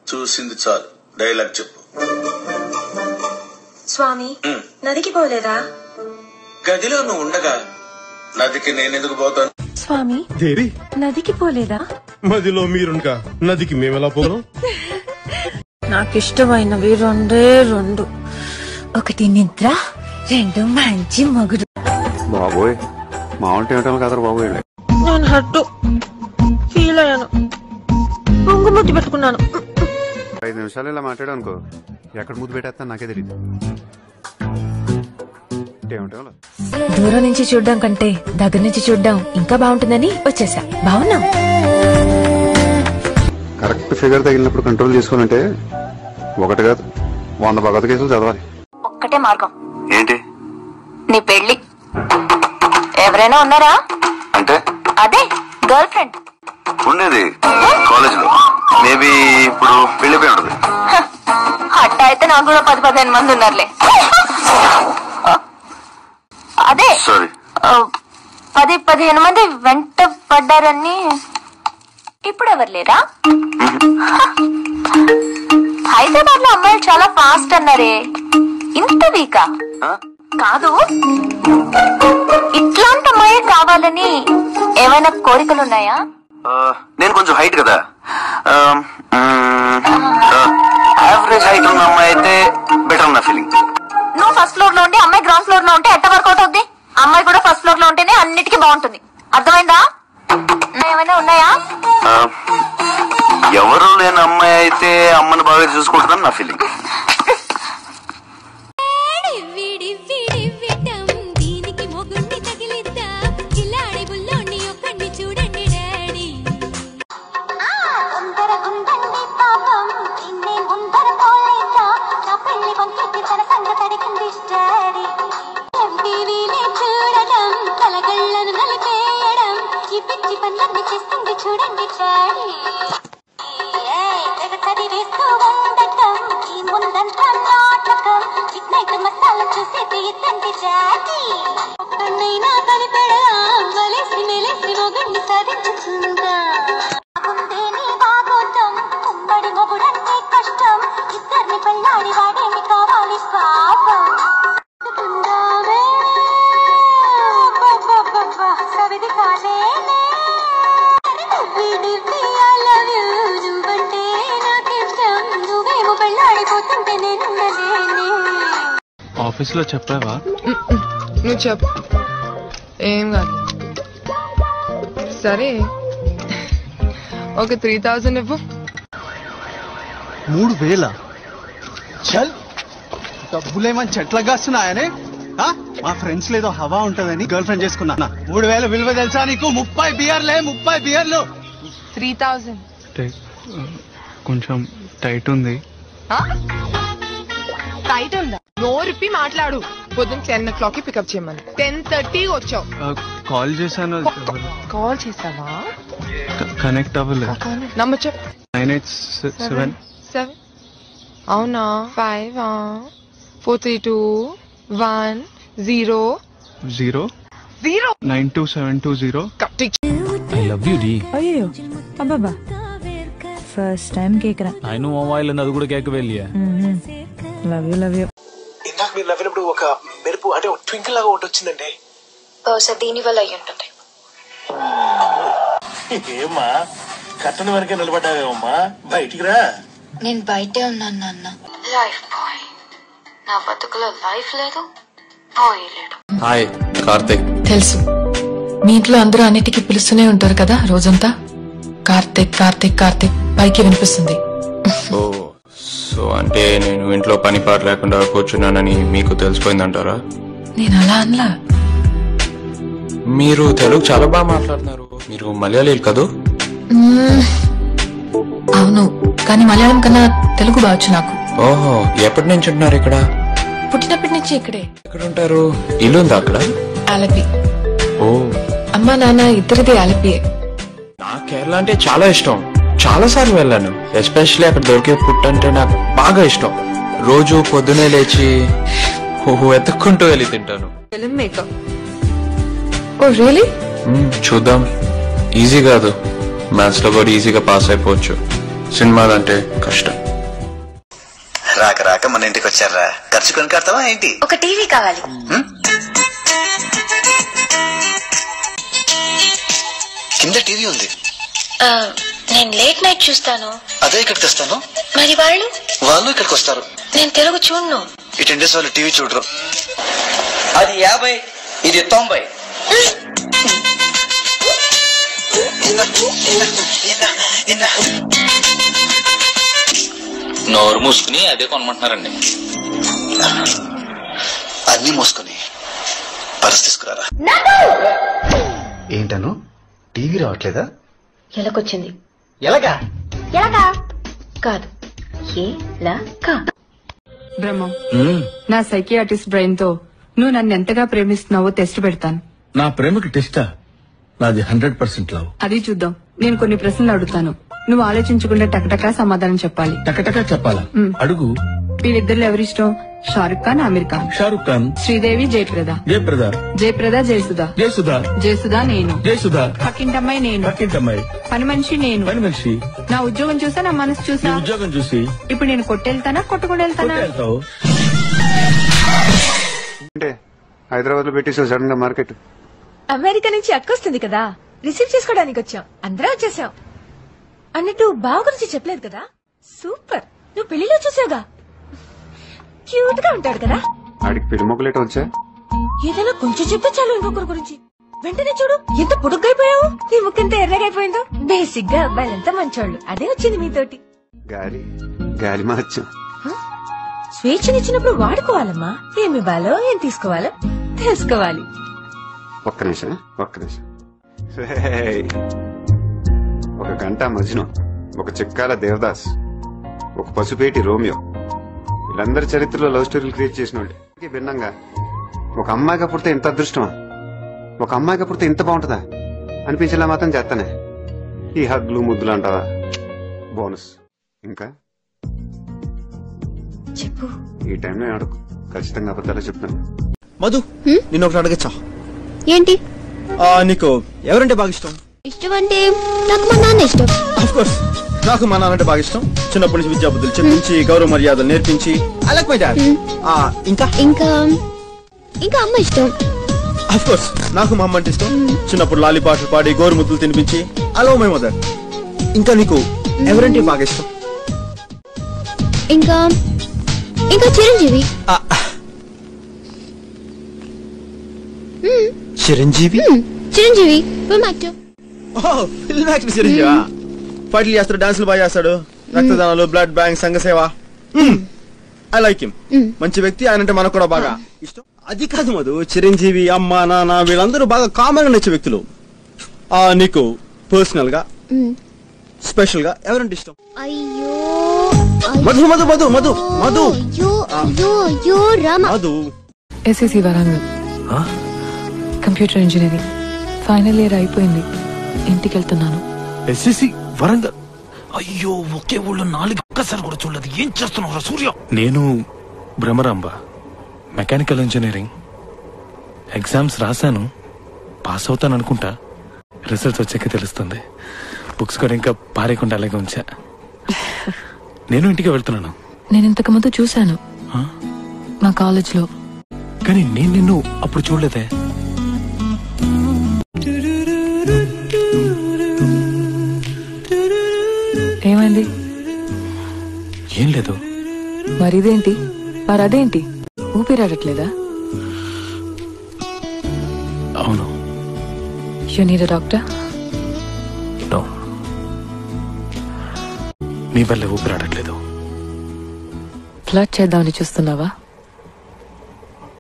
చూసింది చాలు, డైలాగ్ చెప్పు. స్వామి, నదికి పోలేదా? గదిలో నువ్వు ఉండగా నదికి నేనెందుకు పోతాను? స్వామి, దేవి నదికి పోలేదా? మదిలో మీరుండగా నదికి మేమెలా పోగలం? నాకిష్టమైనవి రెండే రెండు, ఒకటి నిద్ర, రెండు మంచి మొగుడు. బాబోయ్, మామూలు ఏమిటో కదరు బాబోయ్. నేను హట్టు ఫీల్ అయ్యాను, పొంగు ముద్దు పెట్టుకున్నాను. 5 నిమిషాలు ఇలా మాట్లాడాను అనుకో, ఎక్కడ ముద్దు పెట్టేస్తాను నాకే తెలియదు. దూరం నుంచి చూడడం కంటే దగ్గర నుంచి చూడడం ఇంకా బాగుంటుందని వచ్చేసా. బాగున్నా? కరెక్ట్ ఫిగర్ తగిలినప్పుడు కంట్రోల్ చేసుకోవాలంటే ఒకటి కాదు 100 భగవత కేసులు చదవాలి. ఒక్కటే మార్గం. ఏంటి? నీ పెళ్లి. ఎవరైనా ఉన్నారా? అంటే అదే గర్ల్ ఫ్రెండ్ ఉండేది కాలేజ్ లో, మేబీ ఇప్పుడు వెళ్ళిపోయి ఉంటుంది. అట్ట అయితే నాకు కూడా 10-15 మంది ఉన్నారులే. అదే 10-15 మంది వెంట పడ్డారని. ఇప్పుడు ఎవరు లేరా? హైదరాబాద్ లో అమ్మాయిలు చాలా ఫాస్ట్ అన్నారే, ఇంత వీకా? కాదు, ఇట్లాంటి అమ్మాయి కావాలని ఏమైనా కోరికలున్నాయా? నేను కొంచెం హైట్ కదా, యావరేజ్ హైట్ ఉన్న అమ్మాయి అయితే బెటర్ నా ఫీలింగ్. నువ్వు ఫస్ట్ ఫ్లోర్ లో ఉండి అమ్మాయి గ్రౌండ్ ఫ్లోర్ లో ఉంటే ఎట్ట వర్కౌట్ అవుద్ది? అమ్మాయి కూడా ఫస్ట్ ఫ్లోర్ లో ఉంటేనే అన్నిటికీ బాగుంటుంది. అర్థమైందా? ఏమైనా ఉన్నాయా? ఎవరు లేని అమ్మాయి అయితే అమ్మని బాగా చూసుకుంటుందని నా ఫీలింగ్. చూడండి చాడి చదివేస్తూ ఉండటం ఈ ముందంతా నాటకం, చిన్నైతే మసాలా చూసేది ఇద్దండి చాటి. ఒక్కనైనా కనిపెడదాం, వలేసి మెలేసి మొగుడిని సాధించుకుందా. ముందే నీ బాగోతం, ఉమ్మడి మొగుడంటే కష్టం, ఇద్దరిని పెళ్ళాడి వాడేమి కావాలి పాపం. సవిది కాలేనే ఆఫీస్ లో చెప్పావా? నువ్వు చెప్పు, ఏం కాదు. సరే, ఒక 3000 ఇవ్వు. 3000? చల్, డబ్బులేమని చెట్లకు కాస్తున్నాయనే. మా ఫ్రెండ్స్ లేదో హవా ఉంటదని గర్ల్ ఫ్రెండ్ చేసుకున్నా. 3000 విలువ తెలుసా నీకు? 30 బియర్లే, 30 బియర్లు. 3000 కొంచెం టైట్ ఉంది. టైట్ ఉందా? నోరిప్పి మాట్లాడు. పొద్దున్న 10 o'clock పికప్ చేయమని 10:30 వచ్చావు. కాల్ చేశాను. కాల్ చేసావా? కనెక్ట్ అవ్వలేదు. నంబర్ చెప్పు. 987. అవునా? 5 43210 92720. I love you, D. అయ్యో అబ్బాబా, ఫస్ట్ టైం కేకరా. I know mobile and అది కూడా కేక వెళ్ళియా. Love you. ఇందాక మీరు నవ్వినప్పుడు ఒక మెరుపు, అంటే ఒక ట్వింకిల్ లాగా ఒకటి వచ్చిందండి. బహుశా దీని వల్ల అయ్యి ఉంటుంది. ఏమ్మా, కట్టని వరకే నిలబడ్డావేమమ్మా, బయటికి రా. నేను బయటే ఉన్నాను నాన్న. లైఫ్ బాయ్, నా బతుకులో లైఫ్ లేదు, బాయ్ లేడు. హాయ్ కార్తిక్. తెలుసు, మీ ఇంట్లో అందరూ అన్నిటికీ పిలుస్తూనే ఉంటారు కదా రోజంతా. కార్తిక్ కార్తిక్ కార్తిక్ పైకి వినిపిస్తుంది. సో అంటే నేను ఇంట్లో పని పాట లేకుండా కూర్చున్నానని మీకు తెలిసిపోయిందంటారా? నేను అలా అనలా. మీరు తెలుగు చాలా బాగా మాట్లాడుతున్నారు. మీరు మలయాళీలు కదూ? అవును, కానీ మలయాళం కన్నా తెలుగు బావచ్చు నాకు. ఓహో, ఎప్పటి నుంచి ఉంటున్నారు ఇక్కడ? పుట్టినప్పటి నుంచి ఇక్కడే. ఎక్కడ ఉంటారు? ఇల్లు ఉందా అక్కడ? ఆలపి. ఓ, అమ్మా నాన్న ఇద్దరిది ఆలపియే. నా కేరళ అంటే చాలా ఇష్టం, చాలా సార్లు వెళ్ళాను. ఎస్పెషల్లీ అక్కడ దొరికే ఫుడ్ అంటే నాకు బాగా ఇష్టం. రోజు పొద్దునే లేచి ఎత్తుక్కుంటూ వెళ్ళి తింటాను. Film maker. Oh really? చూద్దాం. ఈజీ కాదు, మ్యాథ్స్ లో కూడా ఈజీగా పాస్ అయిపోవచ్చు. సినిమాలంటే కష్టం. రాక రాక మన ఇంటికి వచ్చారా, ఖర్చు కొని కడతావా ఏంటి? ఒక టీవీ కావాలి. కింద టీవీ ఉంది. నేను లేట్ నైట్ చూస్తాను. అదే ఇక్కడికి తెస్తాను. మరి వాళ్ళు ఇక్కడికి వస్తారు. నేను తెలుగు చూడను. ఈ 10 days వాళ్ళు టీవీ చూడరు. అది 50, ఇది 90. నోరు మూసుకుని అదే కొనమంటున్నారండి. అన్ని మూసుకుని పర్స్ తీసుకురారా. ఏంటను టీవీ రావట్లేదా? ఎలాగొచ్చింది? ఎలాగా కాదు, బ్రహ్మం, నా సైకియాట్రిస్ట్ బ్రెయిన్ తో నువ్వు నన్ను ఎంతగా ప్రేమిస్తున్నావో టెస్ట్ పెడతాను. నా ప్రేమకి టెస్టా? నాది 100% లవ్. అది చూద్దాం. నేను కొన్ని ప్రశ్నలు అడుగుతాను, నువ్వు ఆలోచించకుండా టకటకా సమాధానం చెప్పాలి. టకటకా చెప్పాలా? అడుగు. వీళ్ళిద్దరు ఎవరిష్టం? షారుఖ్ ఖాన్, ఆమిర్ ఖాన్? షారుఖ్ ఖాన్. శ్రీదేవి, జయప్రద? జయప్రద జయసుధ నేను. పక్కింటమ్మాయి నేను. పని మనిషి నేను. నా ఉద్యోగం చూసా, నా మనసు చూసా? ఉద్యోగం చూసి. ఇప్పుడు నేను కొట్టెళ్తానా, కొట్టుకుని వెళ్తానా? అంటే హైదరాబాద్ లో పెట్టేసావు సడన్ గా మార్కెట్. అమెరికా నుంచి అక్కొస్తుంది కదా, రిసీవ్ చేసుకోవడానికి వచ్చాం. అందరూ వచ్చేసాం. అన్నట్టు బావ గురించి చెప్పలేదు కదా? సూపర్. నువ్వు పెళ్లిలో చూసావుగా, క్యూట్ గా ఉంటాడు కదా. ఆడికి పెళ్లి మొక్కలేట వచ్చా? ఏదైనా కొంచెం చెప్తే చాలు ఇంకొకరి గురించి. వెంటనే చూడు ఎంత పొడుగ్గైపోయావు, నీ ముక్కెంత ఎర్రగైపోయిందో. బేసిక్ గా అబ్బాయిలంతా మంచోళ్ళు. అదే వచ్చింది మీతోటి. గాలి మార్చం. స్వేచ్ఛనిచ్చినప్పుడు వాడుకోవాలమ్మా. ఏమి ఇవ్వాలో ఏం తీసుకోవాలో తెలుసుకోవాలి. ఒక్క నిమిషం. ఒక గంట మజ్ను, ఒక చిక్కాల దేవదాస్, ఒక పసుపేటి రోమియో, వీళ్ళందరి చరిత్రలో లవ్ స్టోరీలు క్రియేట్ చేసిన వాళ్ళు. భిన్నంగా ఒక అమ్మాయిగా పుడితే ఇంత అదృష్టమా, ఒక అమ్మాయిగా పుడితే ఇంత బాగుంటుందా అనిపించేలా మాత్రం చేస్తానే. ఈ హగ్లు ముద్దులు అంటావా బోనస్. ఇంకా చెప్పు. ఈ టైంలో అడుగు, ఖచ్చితంగా అబద్ధాలు చెప్తాను. మధు, నిన్న ఒకటి అడగచ్చా? ఏంటి? నీకు ఎవరంటే బాగా ఇష్టం? ఇష్టం అంటే నాకు మా నాన్న ఇష్టం. ఆఫ్ కోర్స్, నాకు మా నాన్న అంటే బాగా ఇష్టం. చిన్నప్పటి నుంచి విద్యాబుద్ధులు చెప్పించి, గౌరవ మర్యాదలు నేర్పించి, ఐ లైక్ మై డాడ్. ఇంకా అమ్మ ఇష్టం. ఆఫ్ కోర్స్, నాకు మా అమ్మ అంటే ఇష్టం. చిన్నప్పుడు లాలి పాటలు పాడి గోరు ముద్దులు తినిపించి, ఐ లవ్ మై మదర్. ఇంకా నీకు ఎవరంటే బాగా ఇష్టం? ఇంకా Chiranjeevi. Chiranjeevi film actor. Film actor చిరంజీవా? ఫైట్లు చేస్తాడు, డాన్సులు బాగా చేస్తాడు, రక్తదానాలు, బ్లడ్ బ్యాంక్, సంఘ సేవ. I like him. మంచి వ్యక్తి. ఆయనంటే మనకు కూడా బాగా ఇష్టం. అది కాదు మధు, చిరంజీవి, అమ్మ, నాన్న వీళ్ళందరూ బాగా కామన్ గా నచ్చే వ్యక్తులు. నీకు పర్సనల్ గా, స్పెషల్ గా ఎవరంటే ఇష్టం? Madhu Madhu Madhu Madhu Madhu Madhu. SSC Warangal, computer engineering final year అయిపోయింది. ఇంటికి వెళ్తున్నాను. ఎస్ఎస్సి వరంగల్? అయ్యో, ఒకే ఊళ్ళో 4 ఒక్కసారి కూడా చూడలేదు. ఏం చేస్తున్నావు సూర్య? నేను భ్రమరాంబ, మెకానికల్ ఇంజనీరింగ్ ఎగ్జామ్స్ రాశాను, పాస్ అవుతాను అనుకుంటా. రిజల్ట్స్ వచ్చాక తెలుస్తుంది. బుక్స్ కూడా ఇంకా పారేయకుండా అలాగే ఉంచా. నేను ఇంటికి వెళ్తున్నాను. నేను ఇంతకు ముందు చూశాను మా కాలేజ్ లో, కానీ నేను నిన్ను అప్పుడు చూడలేదే. ఏమైంది? ఏం లేదు. మరిదేంటి? మరదేంటి? ఊపిరాడట్లేదా? అవును. You need a doctor? No, నీ వల్ల ఊపిరాడట్లేదు. ఫ్లర్ట్ చేద్దామని చూస్తున్నావా?